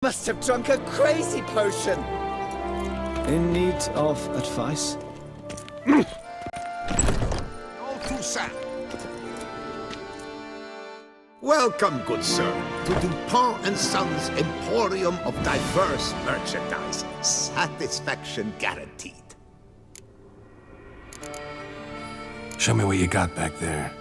must have drunk a crazy potion. In need of advice? All too sad. Welcome, good sir, to Dupont and Sons Emporium of diverse merchandise. Satisfaction guaranteed. Show me what you got back there.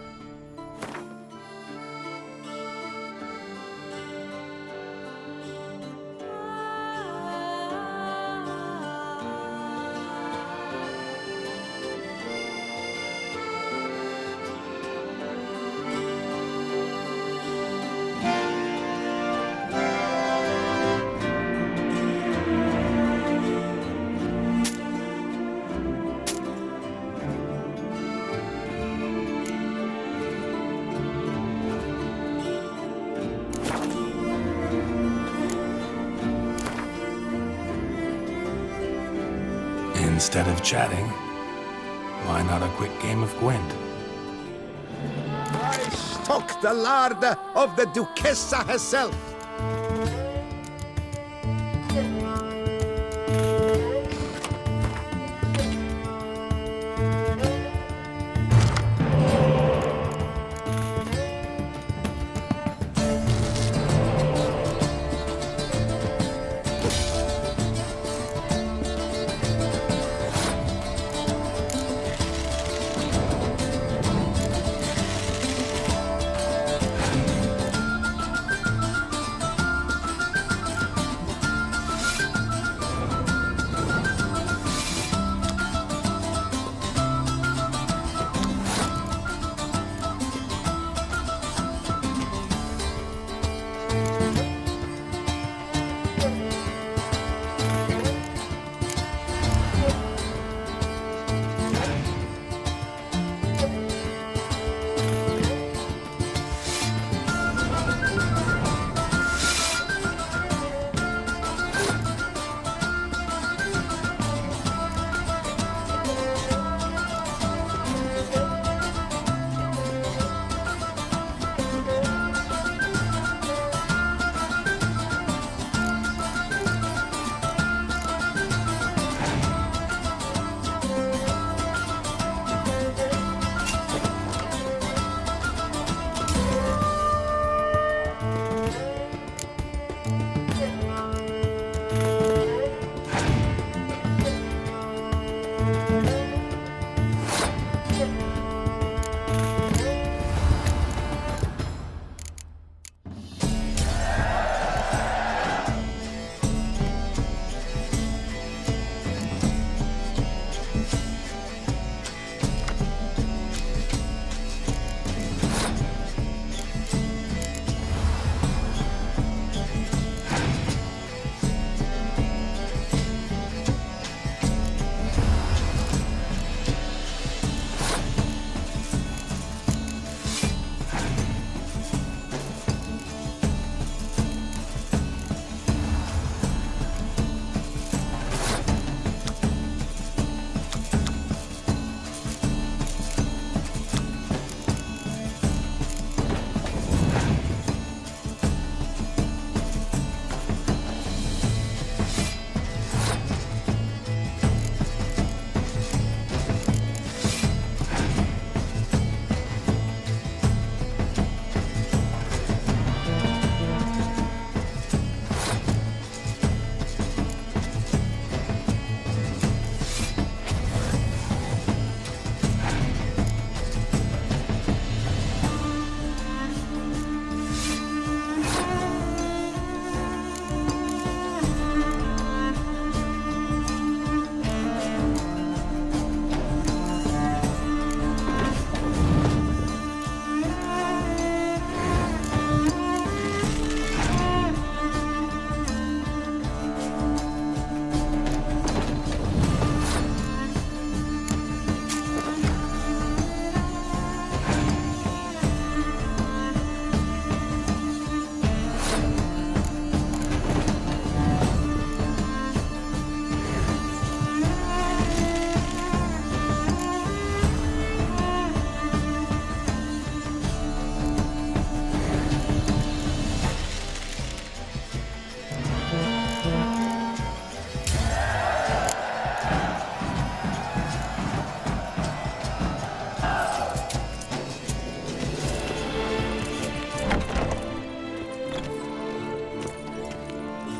Instead of chatting, why not a quick game of Gwent? I stock the larder of the Duchessa herself.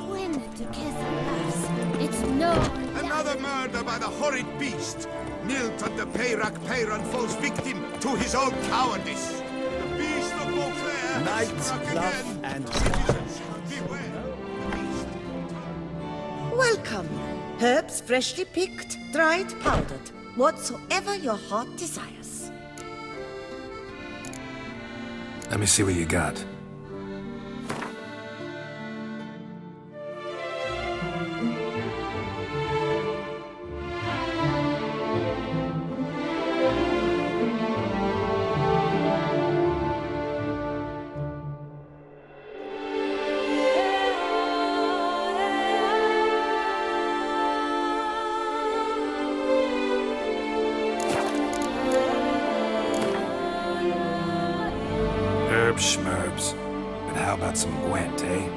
When together us, it's no. Another murder by the horrid beast. Nilton the Peyrak Peyran falls victim to his own cowardice. The beast of Beauclair Night, has struck love, again. and Citizens, beware. The beast. Welcome. Herbs freshly picked, dried, powdered. Whatsoever your heart desires. Let me see what you got. Herbs, schmerbs. But how about some Gwent, eh?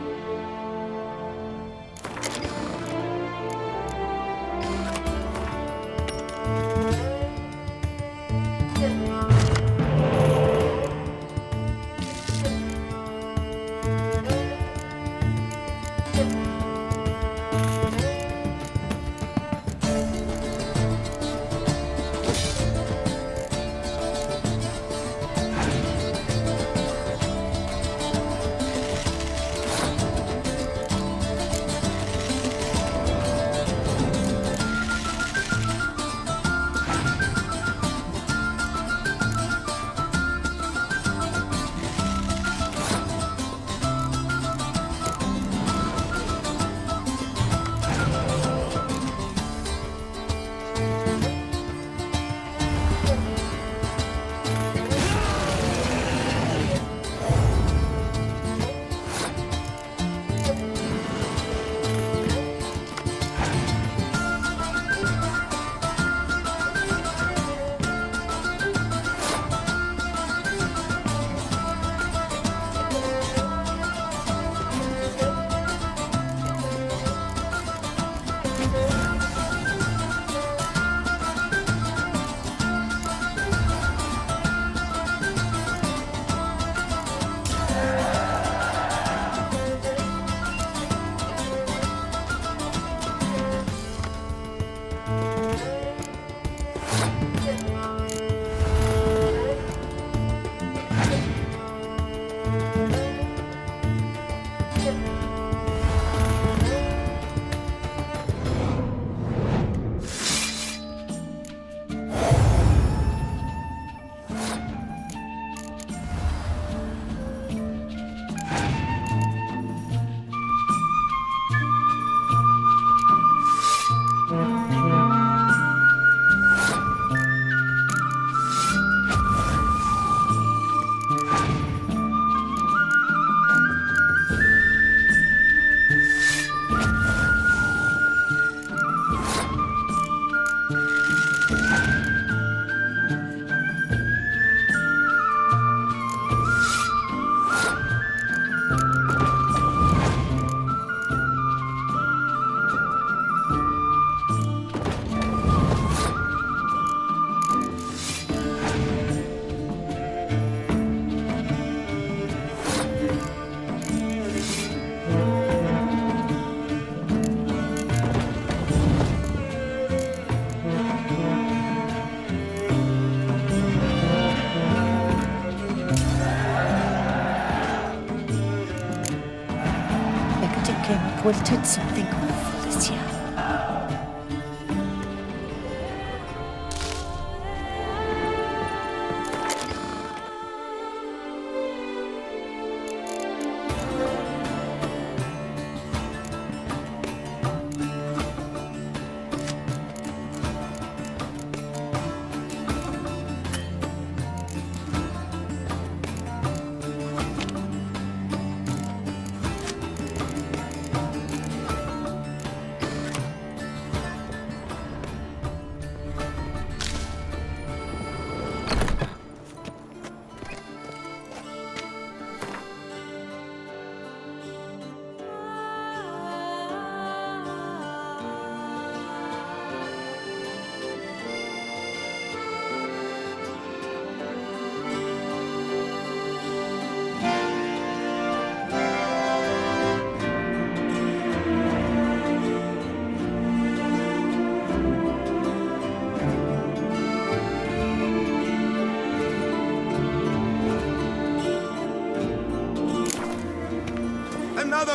Wilted something awful this year.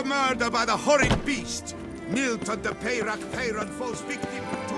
murder by the horrid beast. Milton the Peyrak Peyron falls victim to...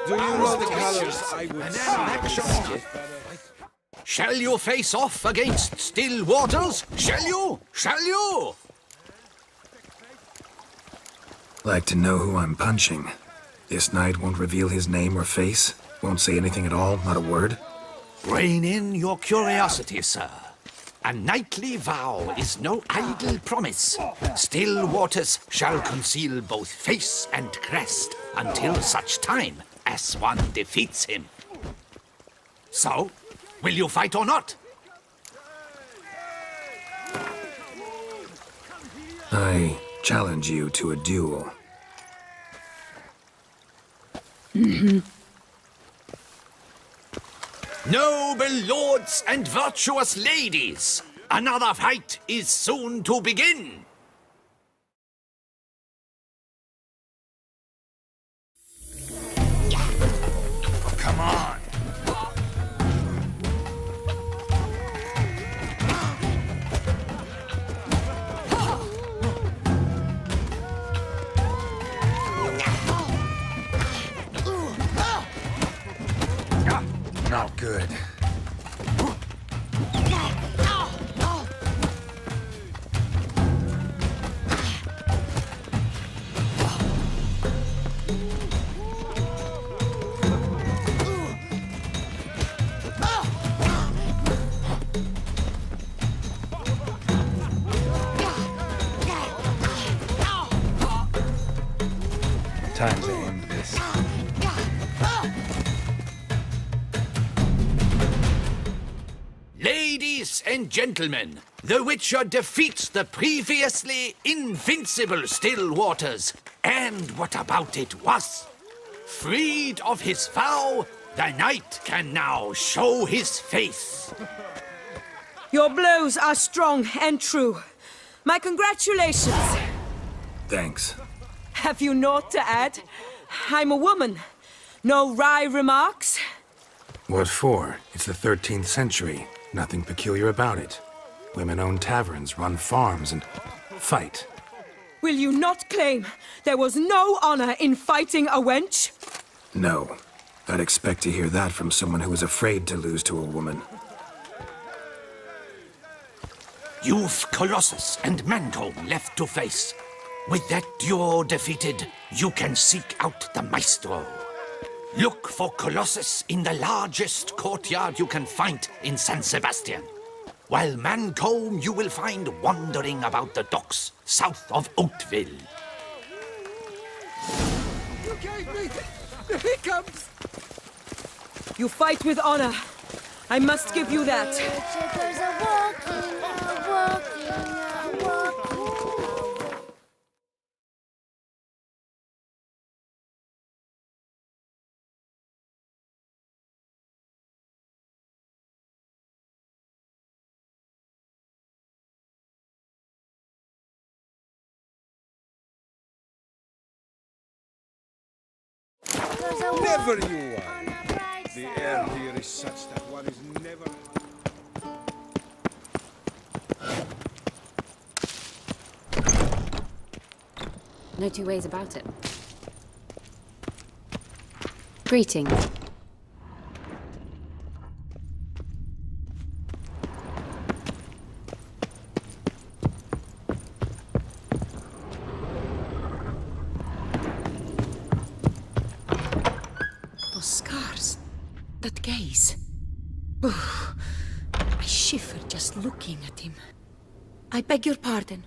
Do you know the colors I would see? Shall you face off against still waters? Shall you? Shall you? Like to know who I'm punching. This knight won't reveal his name or face? Won't say anything at all? Not a word? Rein in your curiosity, sir. A knightly vow is no idle promise. Still waters shall conceal both face and crest until such time as one defeats him. So, will you fight or not? I challenge you to a duel. Noble lords and virtuous ladies, another fight is soon to begin. Come on! Not good. Time to end this. Ladies and gentlemen, the Witcher defeats the previously invincible Still Waters. And what about it was? Freed of his vow, the knight can now show his face. Your blows are strong and true. My congratulations. Thanks. Have you naught to add? I'm a woman. No wry remarks? What for? It's the 13th century. Nothing peculiar about it. Women own taverns, run farms, and fight. Will you not claim there was no honor in fighting a wench? No. I'd expect to hear that from someone who was afraid to lose to a woman. You've Colossus and Mancomb left to face. With that duo defeated, you can seek out the Maestro. Look for Colossus in the largest courtyard you can find in San Sebastian, while Mancomb you will find wandering about the docks south of Oatville. You gave me the hiccups! You fight with honor. I must give you that. Chickers are walking, walking, walking. Never you are. The air here is such that one is never... No two ways about it. Greetings. Those scars. That gaze. Ooh, I shiver just looking at him. I beg your pardon.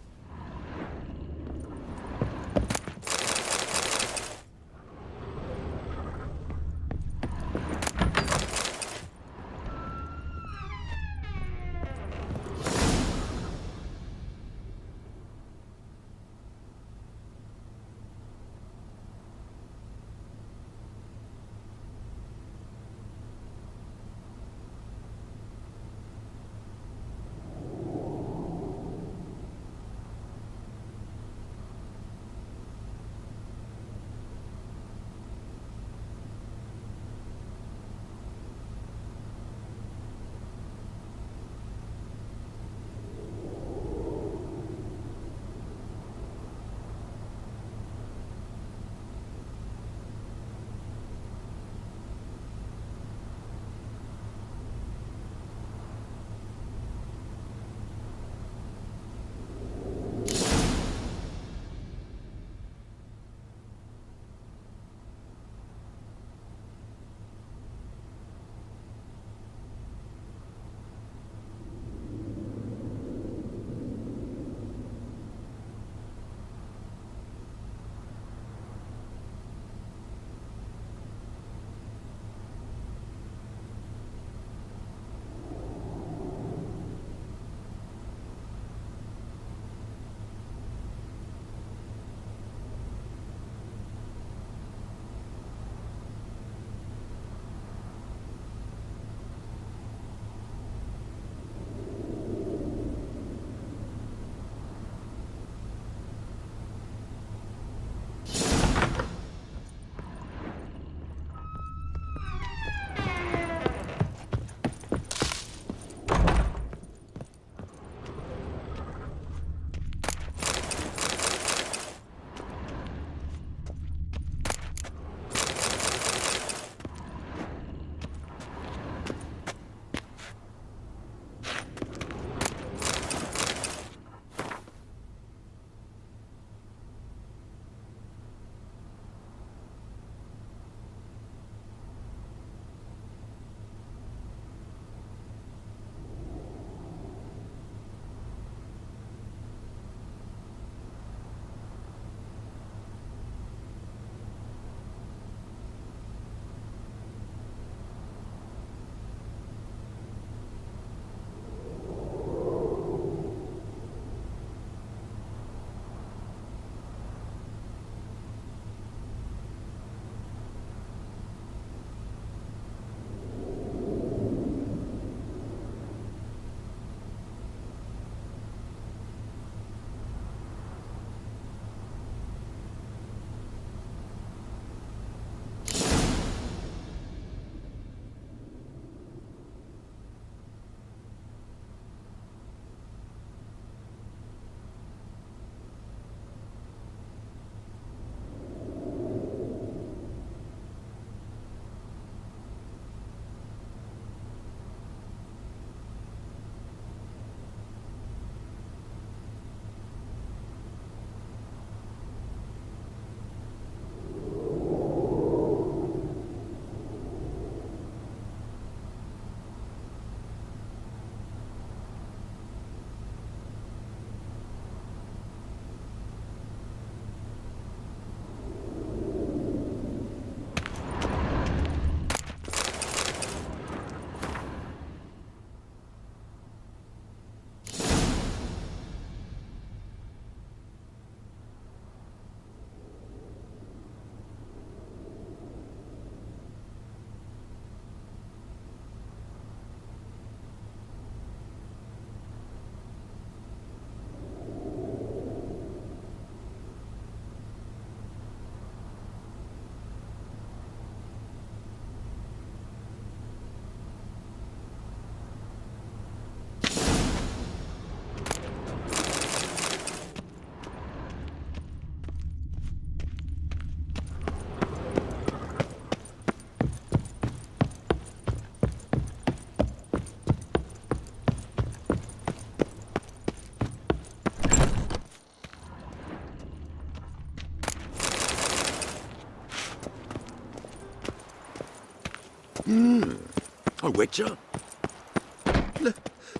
A witcher?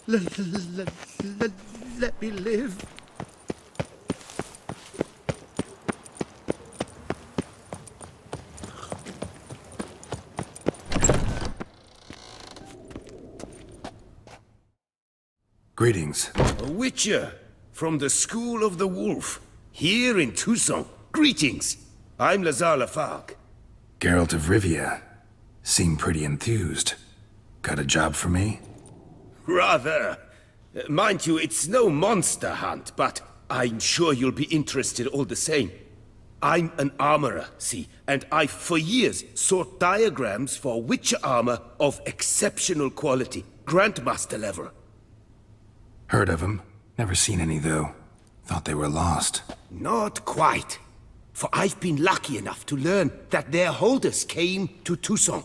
Let me live. Greetings. A witcher from the School of the Wolf, here in Tucson. Greetings. I'm Lazar Lafargue. Geralt of Rivia. Seem pretty enthused. Got a job for me? Rather. Mind you, it's no monster hunt, but I'm sure you'll be interested all the same. I'm an armorer, see, and I've for years sought diagrams for witcher armor of exceptional quality, Grandmaster level. Heard of them. Never seen any, though. Thought they were lost. Not quite. For I've been lucky enough to learn that their holders came to Tucson.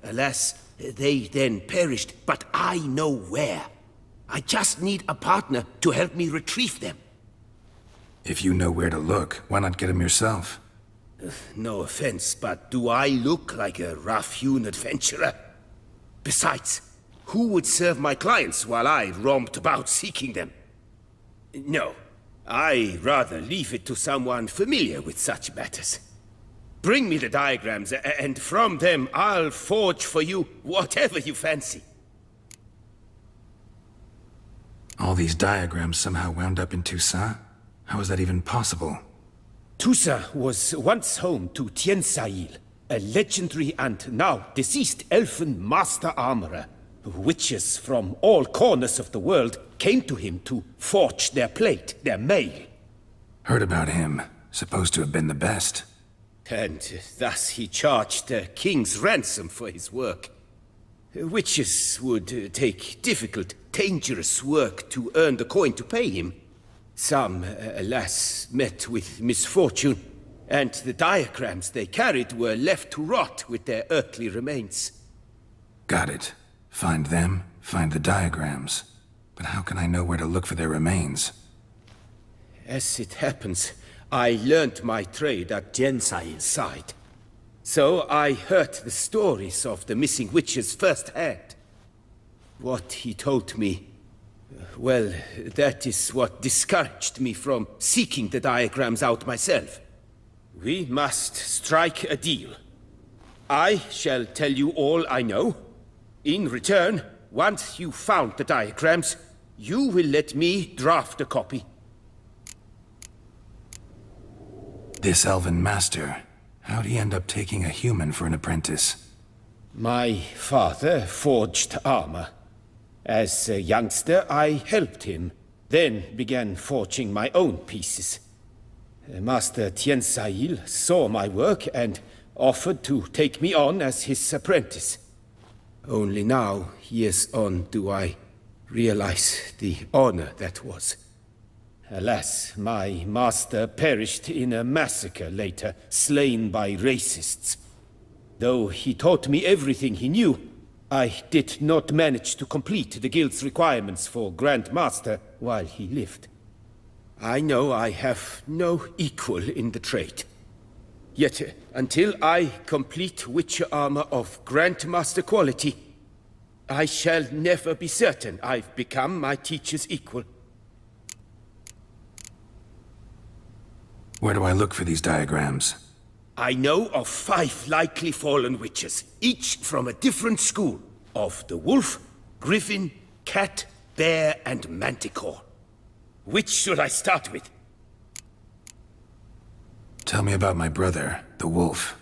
Alas, they then perished, but I know where. I just need a partner to help me retrieve them. If you know where to look, why not get them yourself? No offense, but do I look like a rough-hewn adventurer? Besides, who would serve my clients while I romped about seeking them? No, I rather leave it to someone familiar with such matters. Bring me the diagrams, and from them I'll forge for you whatever you fancy. All these diagrams somehow wound up in Toussaint? How is that even possible? Toussaint was once home to Tiensail, a legendary and now deceased elfin master armorer. Witches from all corners of the world came to him to forge their plate, their mail. Heard about him. Supposed to have been the best. And thus he charged a king's ransom for his work. Witches would take difficult, dangerous work to earn the coin to pay him. Some, alas, met with misfortune, and the diagrams they carried were left to rot with their earthly remains. Got it. Find them, find the diagrams. But how can I know where to look for their remains? As it happens, I learned my trade at Jensail's side. So I heard the stories of the missing witches firsthand. What he told me, well, that is what discouraged me from seeking the diagrams out myself. We must strike a deal. I shall tell you all I know. In return, once you've found the diagrams, you will let me draft a copy. This elven master, how'd he end up taking a human for an apprentice? My father forged armor. As a youngster, I helped him, then began forging my own pieces. Master Tiensail saw my work and offered to take me on as his apprentice. Only now, years on, do I realize the honor that was. Alas, my master perished in a massacre later, slain by racists. Though he taught me everything he knew, I did not manage to complete the guild's requirements for Grand Master while he lived. I know I have no equal in the trade. Yet, until I complete Witcher armor of Grandmaster quality, I shall never be certain I've become my teacher's equal. Where do I look for these diagrams? I know of 5 likely fallen witches, each from a different school, of the wolf, griffin, cat, bear, and manticore. Which should I start with? Tell me about my brother, the wolf.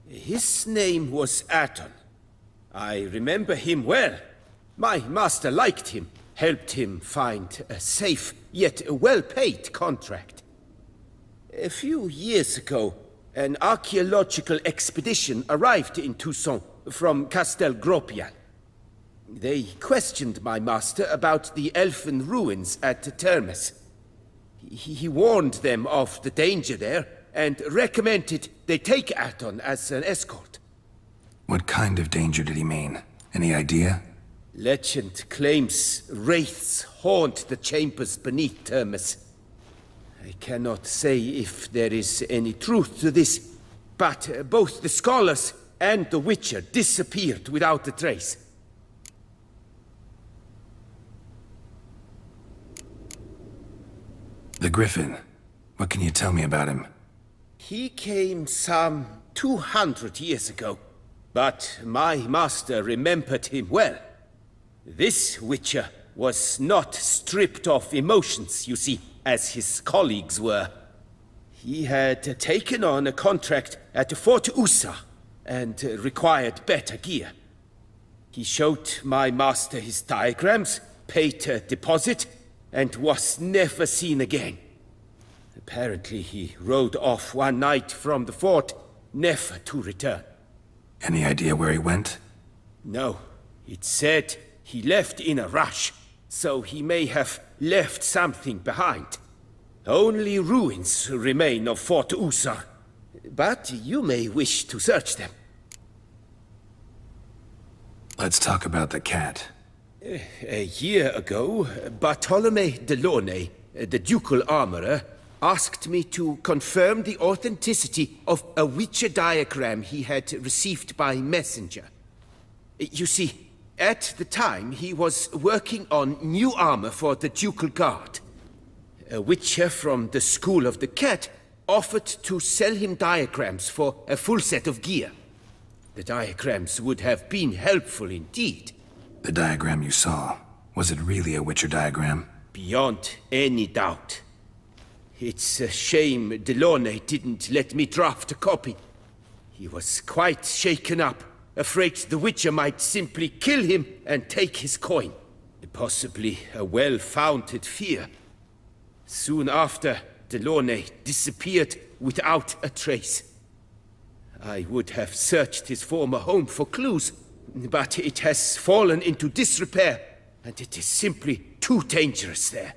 His name was Aton. I remember him well. My master liked him, helped him find a safe, yet well-paid contract. A few years ago, an archaeological expedition arrived in Tucson from Castel Gropian. They questioned my master about the elfin ruins at Termes. He warned them of the danger there and recommended they take Aton as an escort. What kind of danger did he mean? Any idea? Legend claims wraiths haunt the chambers beneath Termes. I cannot say if there is any truth to this, but both the scholars and the Witcher disappeared without a trace. The Griffin. What can you tell me about him? He came some 200 years ago, but my master remembered him well. This Witcher was not stripped of emotions, you see, as his colleagues were. He had taken on a contract at Fort Usa and required better gear. He showed my master his diagrams, paid a deposit, and was never seen again. Apparently he rode off one night from the fort, never to return. Any idea where he went? No, it said he left in a rush, so he may have left something behind. Only ruins remain of Fort Usa, but you may wish to search them. Let's talk about the cat. A year ago, Bartolome de Launay, the ducal armorer, asked me to confirm the authenticity of a Witcher diagram he had received by messenger. You see, at the time he was working on new armor for the ducal guard. A Witcher from the School of the Cat offered to sell him diagrams for a full set of gear. The diagrams would have been helpful indeed. The diagram you saw, was it really a Witcher diagram? Beyond any doubt. It's a shame Delaunay didn't let me draft a copy. He was quite shaken up, afraid the Witcher might simply kill him and take his coin. Possibly a well-founded fear. Soon after, Delaunay disappeared without a trace. I would have searched his former home for clues, but it has fallen into disrepair, and it is simply too dangerous there.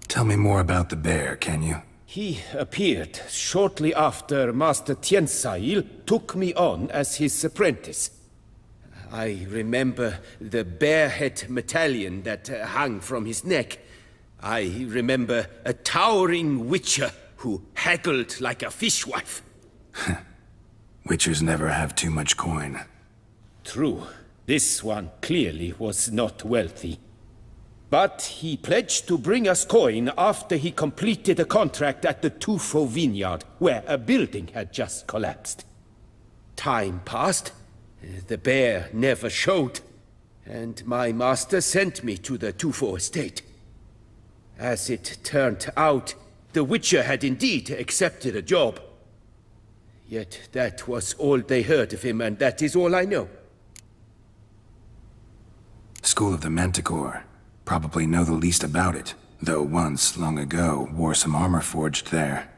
Tell me more about the bear, can you? He appeared shortly after Master Tiensail took me on as his apprentice. I remember the bear-head medallion that hung from his neck. I remember a towering Witcher who haggled like a fishwife. Witchers never have too much coin. True, this one clearly was not wealthy. But he pledged to bring us coin after he completed a contract at the Tufo vineyard, where a building had just collapsed. Time passed, the bear never showed, and my master sent me to the Tufo estate. As it turned out, the Witcher had indeed accepted a job. Yet that was all they heard of him, and that is all I know. School of the Manticore. Probably know the least about it, though once, long ago, wore some armor forged there.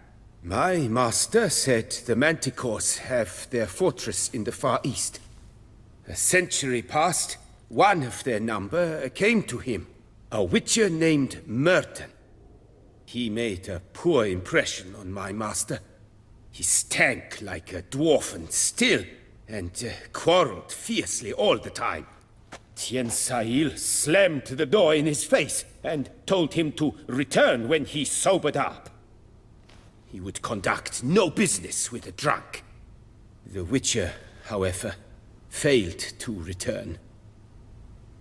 My master said the Manticores have their fortress in the Far East. A century past, one of their number came to him, a Witcher named Merton. He made a poor impression on my master. He stank like a dwarfen still, and quarreled fiercely all the time. Tiensail slammed the door in his face and told him to return when he sobered up. He would conduct no business with a drunk. The Witcher, however, failed to return.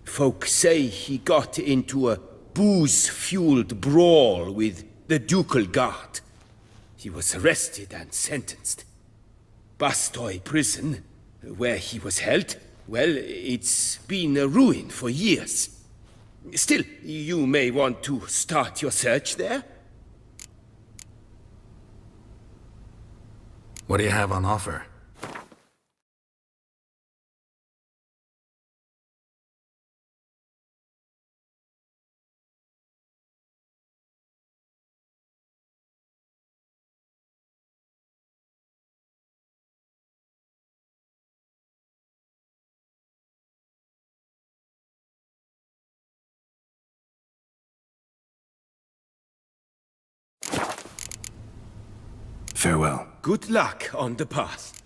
Folk say he got into a booze-fueled brawl with the ducal guard. He was arrested and sentenced. Bastoy prison, where he was held, well, it's been a ruin for years. Still, you may want to start your search there. What do you have on offer? Farewell. Good luck on the path.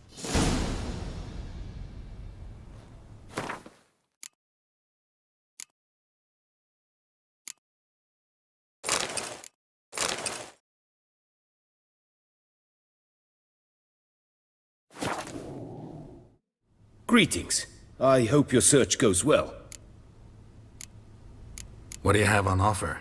Greetings. I hope your search goes well. What do you have on offer?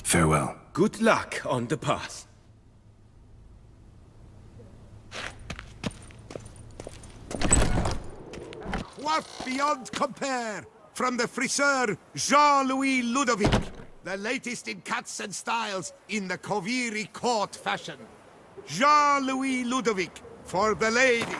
Farewell. Good luck on the path. Quaff beyond compare from the friseur Jean-Louis Ludovic. The latest in cuts and styles in the Koviri court fashion. Jean-Louis Ludovic for the ladies.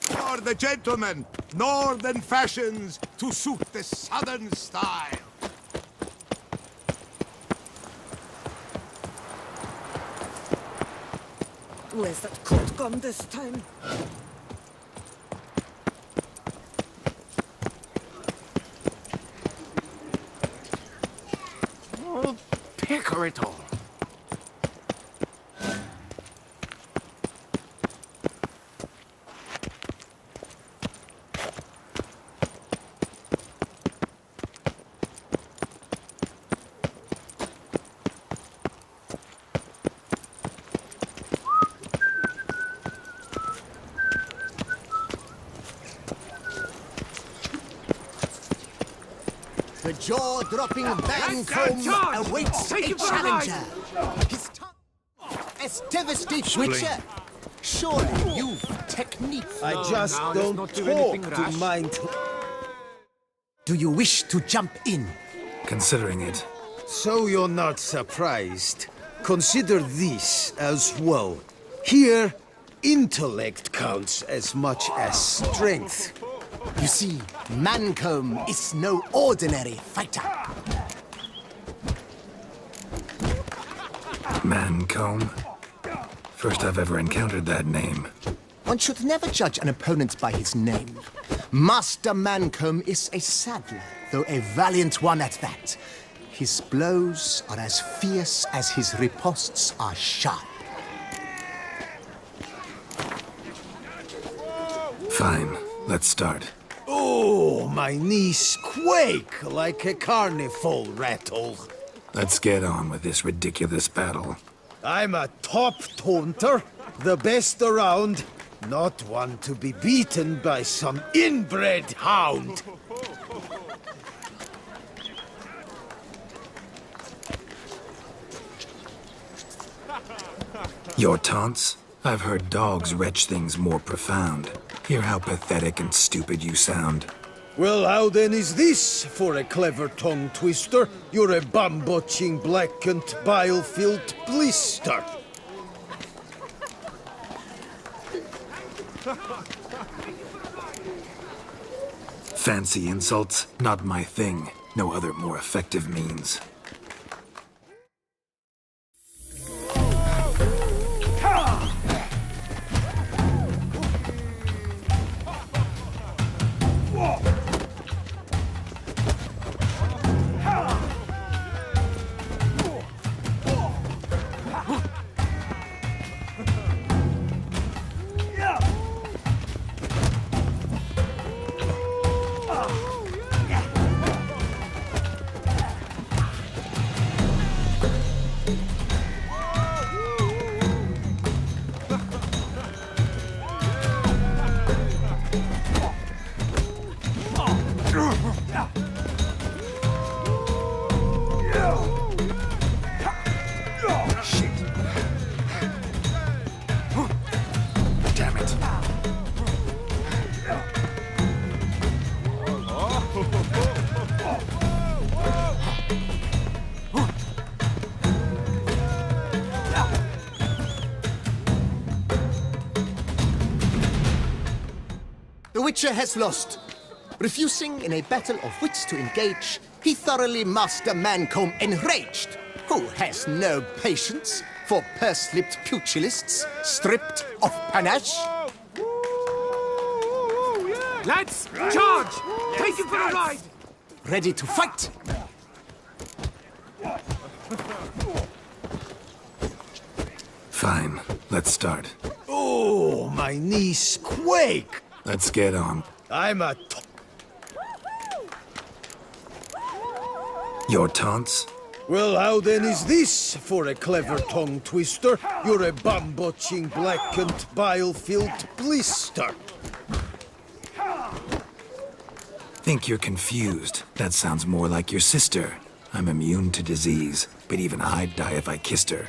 For the gentlemen, northern fashions to suit the southern style. Where's that coat gone this time? Oh, picker it all. The jaw-dropping Bancombe awaits a challenger. His tongue as devastating Witcher. Surely you've technique. I just don't talk to mind. Do you wish to jump in? Considering it. So you're not surprised. Consider this as well. Here, intellect counts as much as strength. You see, Mancombe is no ordinary fighter. Mancombe? First I've ever encountered that name. One should never judge an opponent by his name. Master Mancombe is a saddler, though a valiant one at that. His blows are as fierce as his riposts are sharp. Fine, let's start. Oh, my knees quake like a carnival rattle. Let's get on with this ridiculous battle. I'm a top taunter, the best around, not one to be beaten by some inbred hound. Your taunts? I've heard dogs retch things more profound. Hear how pathetic and stupid you sound. Well, how then is this for a clever tongue twister? You're a bum-botching, blackened, bile-filled blister. Fancy insults? Not my thing. No other more effective means. The Witcher has lost. Refusing in a battle of wits to engage, he thoroughly Master Mancombe enraged, who has no patience for purse-lipped pugilists stripped of panache. Lads, charge! Take him for a ride! Ready to fight. Fine, let's start. Oh, my knees quake! Let's get on. I'm a Your taunts? Well, how then is this for a clever tongue twister? You're a bum-botching, blackened, bile-filled blister. Think you're confused. That sounds more like your sister. I'm immune to disease, but even I'd die if I kissed her.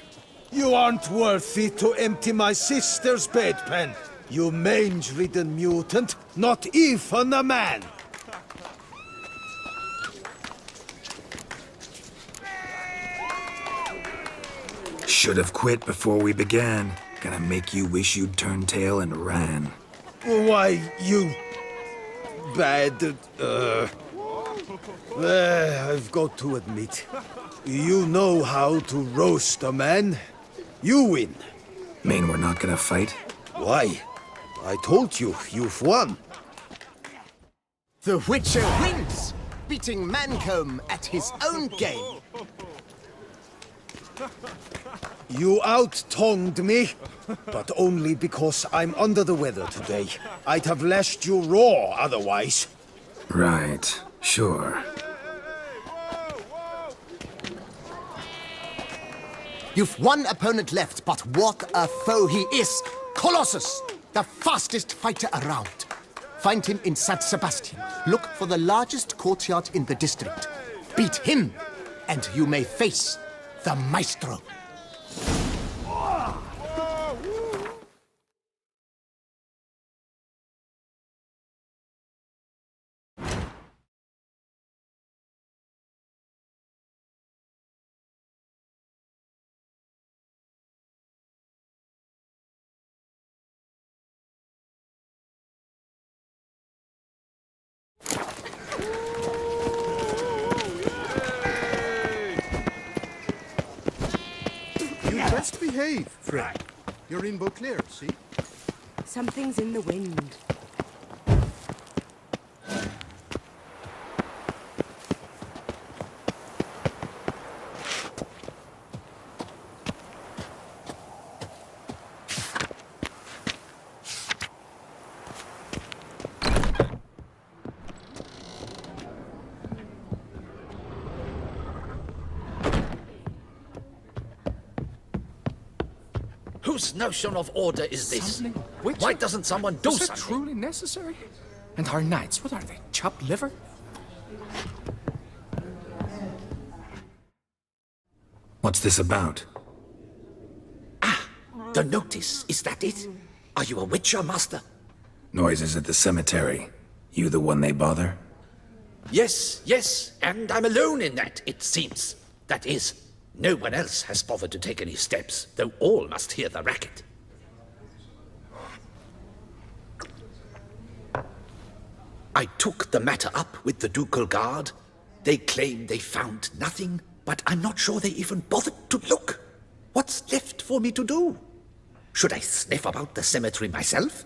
You aren't worthy to empty my sister's bedpan. You mange-ridden mutant, not even a man. Should have quit before we began. Gonna make you wish you'd turned tail and ran. Why, you... bad... I've got to admit, you know how to roast a man. You win. Mean we're not gonna fight? Why? I told you, you've won. The Witcher wins, beating Mancomb at his own game. You out-tongued me, but only because I'm under the weather today. I'd have lashed you raw otherwise. Right, sure. You've one opponent left, but what a foe he is! Colossus, the fastest fighter around. Find him in San Sebastian. Look for the largest courtyard in the district. Beat him, and you may face the Maestro. Best behave, friend. You're in Beauclair, see? Something's in the wind. Whose notion of order is this? Why doesn't someone do something? Is it truly necessary? And our knights, what are they, chopped liver? What's this about? Ah, the notice, is that it? Are you a Witcher, Master? Noises at the cemetery. You the one they bother? Yes, yes, and I'm alone in that, it seems. That is, no one else has bothered to take any steps, though all must hear the racket. I took the matter up with the Ducal Guard. They claim they found nothing, but I'm not sure they even bothered to look. What's left for me to do? Should I sniff about the cemetery myself?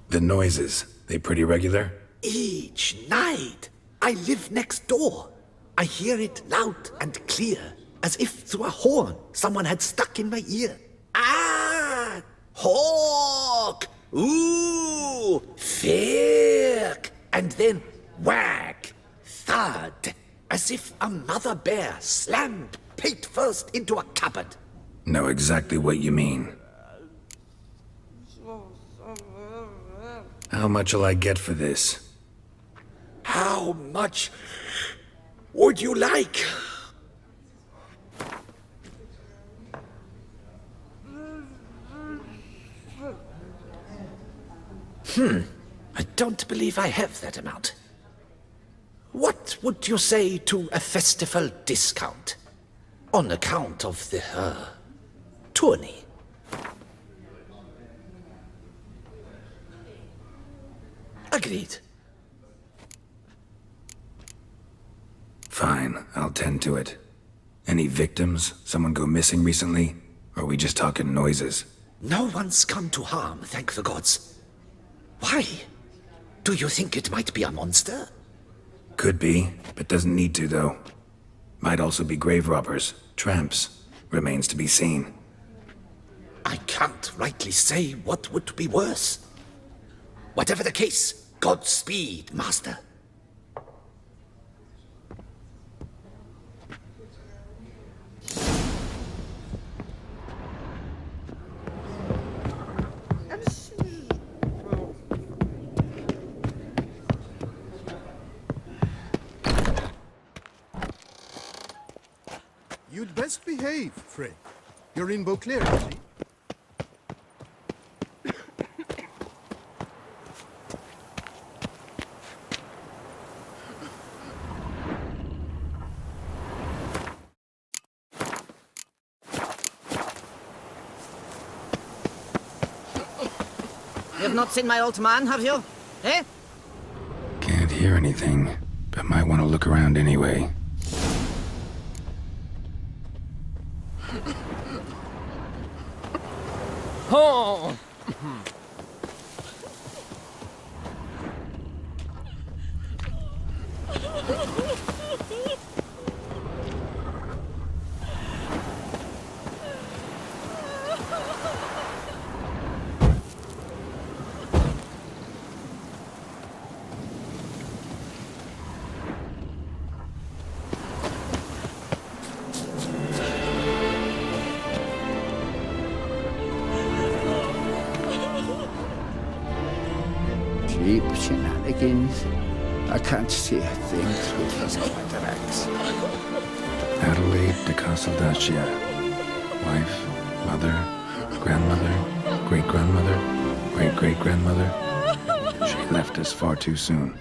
The noises, they pretty regular? Each night. I live next door. I hear it loud and clear, as if through a horn someone had stuck in my ear. Ah! Hawk! Ooh! Firk! And then whack! Thud! As if a mother bear slammed pate first into a cupboard. Know exactly what you mean. How much'll I get for this? How much would you like? I don't believe I have that amount. What would you say to a festival discount? On account of the, tourney? Agreed. Fine, I'll tend to it. Any victims? Someone go missing recently? Or are we just talking noises? No one's come to harm, thank the gods. Why? Do you think it might be a monster? Could be, but doesn't need to, though. Might also be grave robbers, tramps. Remains to be seen. I can't rightly say what would be worse. Whatever the case, Godspeed, Master. You'd best behave, friend. You're in Beauclair, you see? You've not seen my old man, have you? Eh? Can't hear anything, but might want to look around anyway. Oh! Cheap shenanigans. I can't see a thing through these cataracts. Adelaide de Casteldacia. Wife, mother, grandmother, great-grandmother, great-great-grandmother. She left us far too soon.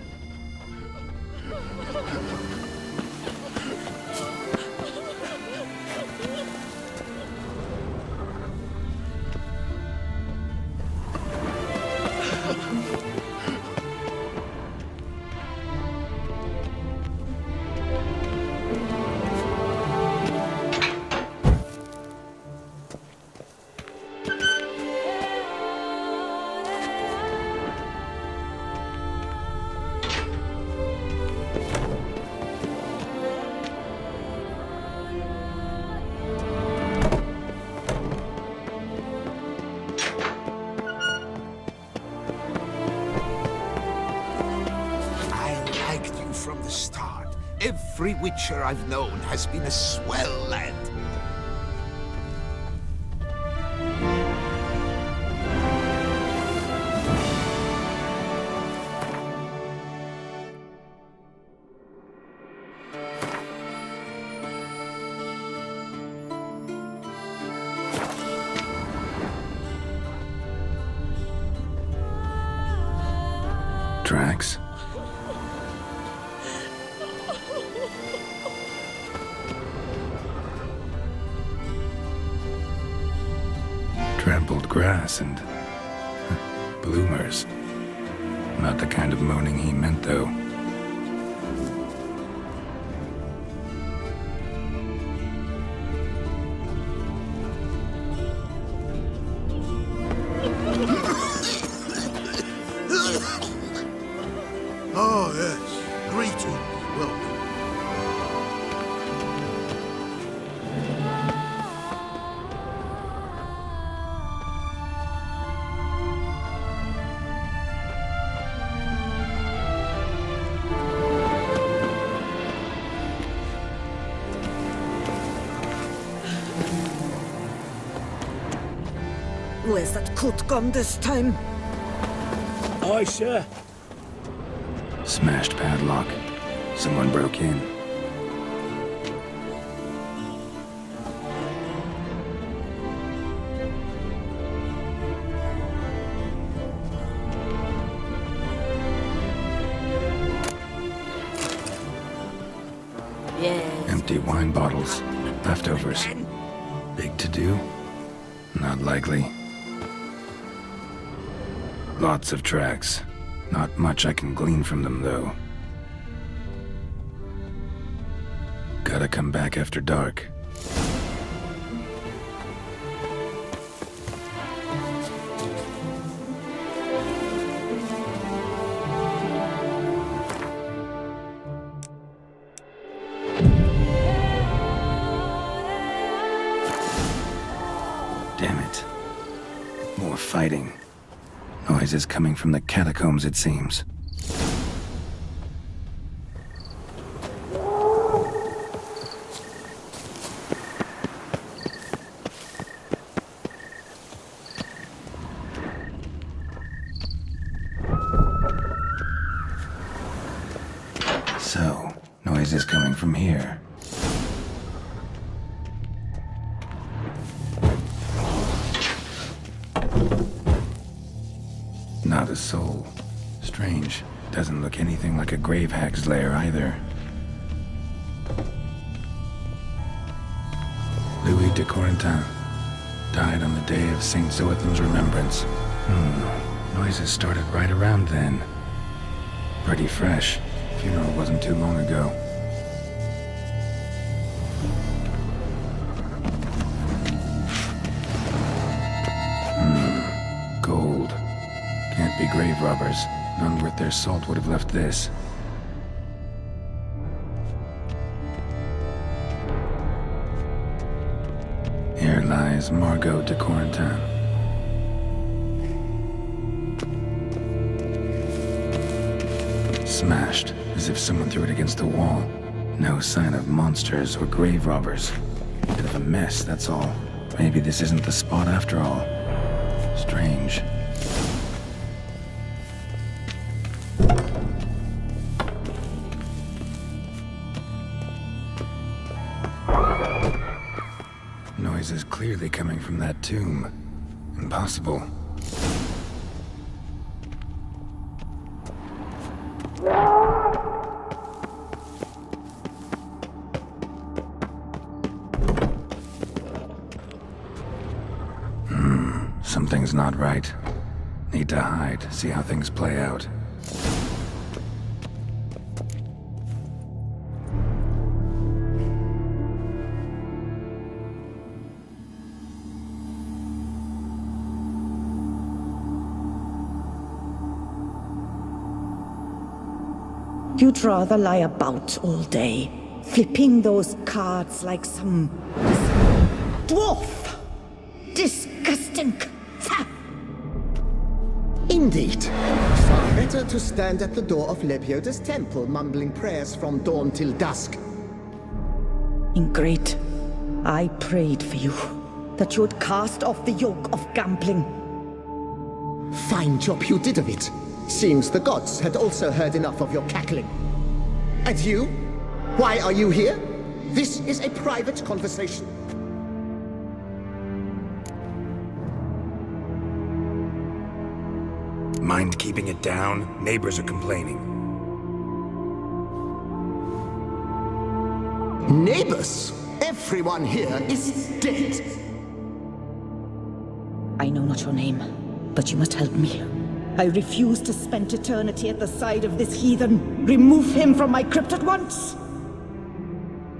From the start, every Witcher I've known has been a swell lad. Tracks? Trampled grass and bloomers. Not the kind of moaning he meant, though. Oh, yes. Greetings. Welcome. Where's that coot gone this time? Aye, sir. Smashed padlock. Someone broke in. Yes. Empty wine bottles. Leftovers. Big to do? Not likely. Lots of tracks. Not much I can glean from them, though. Gotta come back after dark. is coming from the catacombs, it seems. So, noise is coming from here. Not a soul. Strange. Doesn't look anything like a grave hag's lair either. Louis de Corentin died on the day of Saint Zoethan's remembrance. Noises started right around then. Pretty fresh. Funeral wasn't too long ago. Gold. Can't be grave robbers. None worth their salt would have left this. Here lies Margot de Corentin. Smashed, as if someone threw it against the wall. No sign of monsters or grave robbers. Bit of a mess, that's all. Maybe this isn't the spot after all. Strange. Noise is clearly coming from that tomb. Impossible. Something's not right. Need to hide, see how things play out. You'd rather lie about all day, flipping those cards like some dwarf. Disgusting. Indeed. Far better to stand at the door of Lebioda's temple, mumbling prayers from dawn till dusk. Ingrate, I prayed for you, that you would cast off the yoke of gambling. Fine job you did of it. Seems the gods had also heard enough of your cackling. And you? Why are you here? This is a private conversation. Mind keeping it down? Neighbors are complaining. Neighbors? Everyone here is dead. I know not your name, but you must help me. I refuse to spend eternity at the side of this heathen. Remove him from my crypt at once!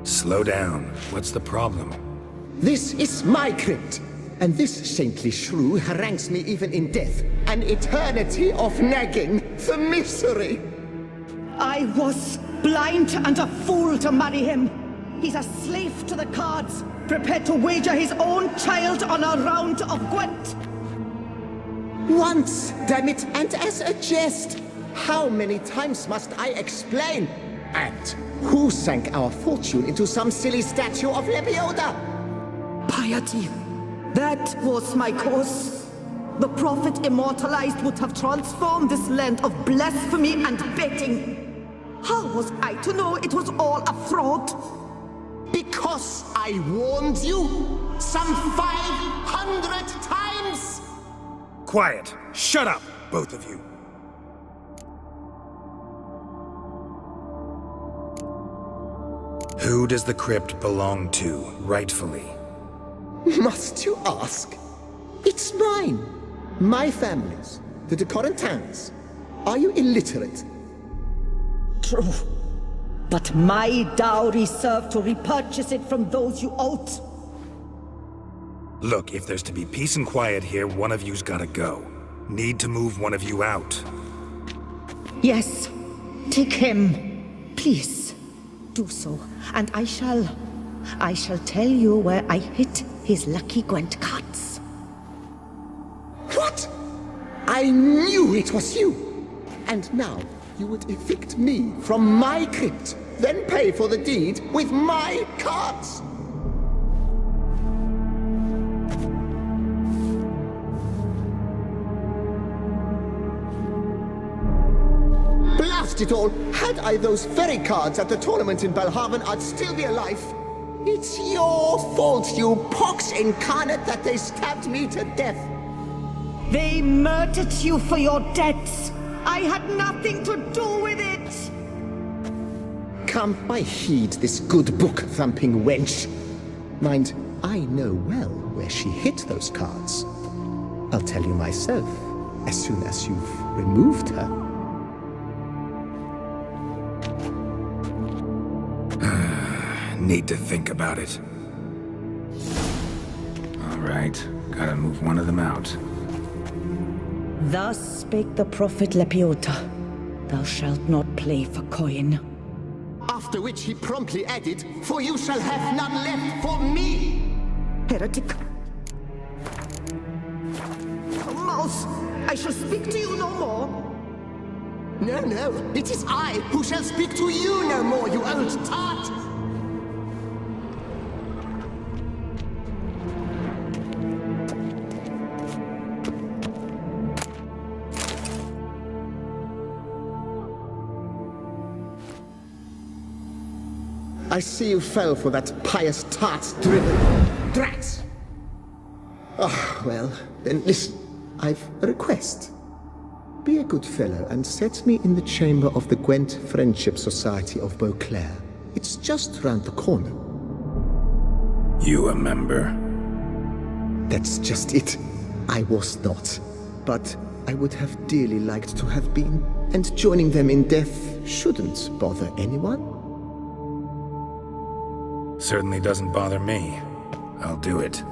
Slow down. What's the problem? This is my crypt, and this saintly shrew harangues me even in death. An eternity of nagging, the misery! I was blind and a fool to marry him. He's a slave to the cards, prepared to wager his own child on a round of Gwent. Once, damn it, and as a jest. How many times must I explain? And who sank our fortune into some silly statue of Lebioda? Piety. That was my cause. The prophet immortalized would have transformed this land of blasphemy and betting. How was I to know it was all a fraud? Because I warned you some 500 times! Quiet! Shut up, both of you! Who does the crypt belong to, rightfully? Must you ask? It's mine. My family's. The de Corentins. Are you illiterate? True. But my dowry served to repurchase it from those you owed. Look, if there's to be peace and quiet here, one of you's gotta go. Need to move one of you out. Yes. Take him. Please. Do so. And I shall tell you where I hid his lucky Gwent cards. What? I knew it was you! And now you would evict me from my crypt, then pay for the deed with my cards! Blast it all! Had I those very cards at the tournament in Belhaven, I'd still be alive. It's your fault, you pox incarnate, that they stabbed me to death. They murdered you for your debts. I had nothing to do with it. Come, I heed this good book-thumping wench. Mind, I know well where she hid those cards. I'll tell you myself, as soon as you've removed her. Need to think about it. All right, gotta move one of them out. Thus spake the prophet Lepiota. Thou shalt not play for coin. After which he promptly added, "For you shall have none left for me!" Heretic. Oh, Mouse, I shall speak to you no more. No, no, it is I who shall speak to you no more, you old tart! I see you fell for that pious tart's drivel. Drats! Oh, well, then listen. I've a request. Be a good fellow and set me in the chamber of the Gwent Friendship Society of Beauclair. It's just round the corner. You a member? That's just it. I was not. But I would have dearly liked to have been. And joining them in death shouldn't bother anyone. Certainly doesn't bother me. I'll do it.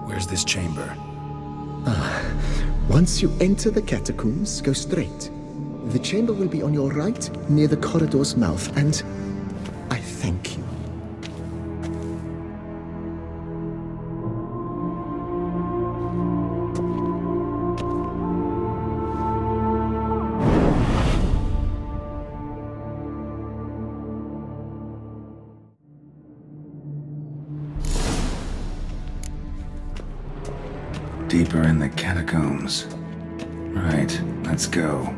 Where's this chamber? Once you enter the catacombs, go straight. The chamber will be on your right, near the corridor's mouth, and I thank you. Deeper in the catacombs. Right, let's go.